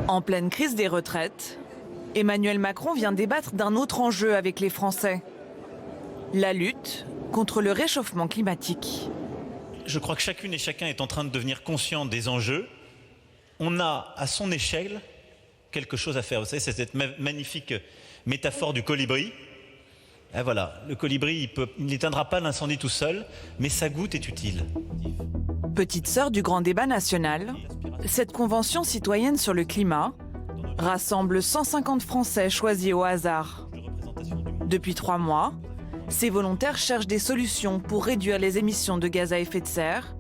En pleine crise des retraites, Emmanuel Macron vient débattre d'un autre enjeu avec les Français. La lutte contre le réchauffement climatique. Je crois que chacune et chacun est en train de devenir conscient des enjeux. On a, à son échelle, quelque chose à faire. Vous savez, c'est cette magnifique métaphore du colibri. Et voilà, le colibri, il n'éteindra pas l'incendie tout seul, mais sa goutte est utile. Petite sœur du grand débat national, cette convention citoyenne sur le climat rassemble 150 Français choisis au hasard. Depuis 3 mois, ces volontaires cherchent des solutions pour réduire les émissions de gaz à effet de serre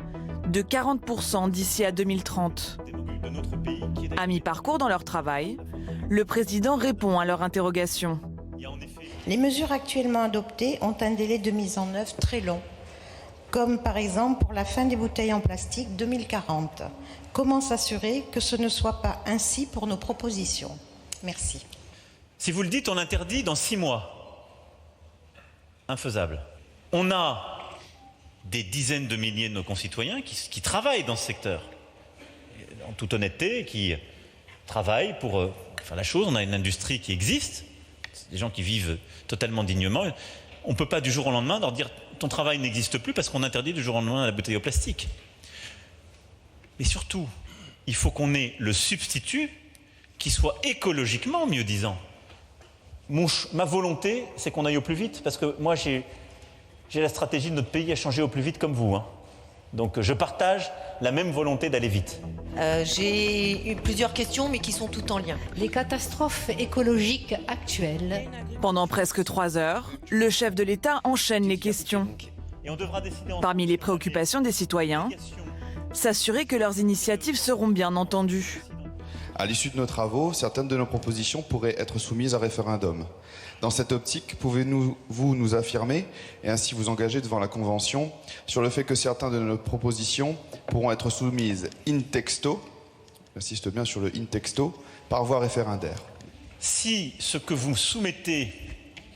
de 40% d'ici à 2030. À mi-parcours dans leur travail, le président répond à leurs interrogations. Les mesures actuellement adoptées ont un délai de mise en œuvre très long, comme par exemple pour la fin des bouteilles en plastique 2040. Comment s'assurer que ce ne soit pas ainsi pour nos propositions? Merci. Si vous le dites, on interdit dans 6 mois. Infaisable. On a des dizaines de milliers de nos concitoyens qui travaillent dans ce secteur, en toute honnêteté, qui travaillent pour faire la chose. On a une industrie qui existe, des gens qui vivent totalement dignement. On ne peut pas du jour au lendemain leur dire « ton travail n'existe plus » parce qu'on interdit du jour au lendemain la bouteille au plastique. Mais surtout, il faut qu'on ait le substitut qui soit écologiquement mieux disant. Ma volonté, c'est qu'on aille au plus vite, parce que moi, j'ai la stratégie de notre pays à changer au plus vite comme vous. Donc je partage la même volonté d'aller vite. J'ai eu plusieurs questions, mais qui sont toutes en lien. Les catastrophes écologiques actuelles. Pendant presque 3 heures, le chef de l'État enchaîne les questions. Parmi les préoccupations des citoyens, s'assurer que leurs initiatives seront bien entendues. À l'issue de nos travaux, certaines de nos propositions pourraient être soumises à référendum. Dans cette optique, pouvez-vous nous affirmer et ainsi vous engager devant la Convention sur le fait que certaines de nos propositions pourront être soumises in texto, j'insiste bien sur le in texto, par voie référendaire? Si ce que vous soumettez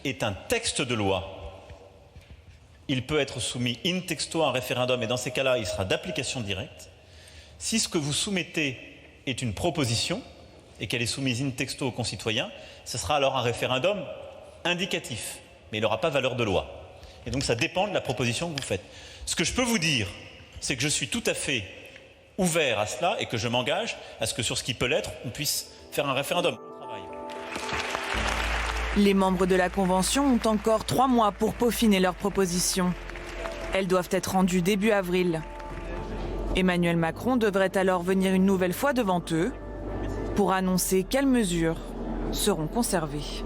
est un texte de loi, il peut être soumis in texto à un référendum et dans ces cas-là, il sera d'application directe. Si ce que vous soumettez est une proposition et qu'elle est soumise in texto aux concitoyens, ce sera alors un référendum indicatif, mais il n'aura pas valeur de loi. Et donc ça dépend de la proposition que vous faites. Ce que je peux vous dire, c'est que je suis tout à fait ouvert à cela et que je m'engage à ce que sur ce qui peut l'être, on puisse faire un référendum. Les membres de la Convention ont encore 3 mois pour peaufiner leurs propositions. Elles doivent être rendues début avril. Emmanuel Macron devrait alors venir une nouvelle fois devant eux pour annoncer quelles mesures seront conservées.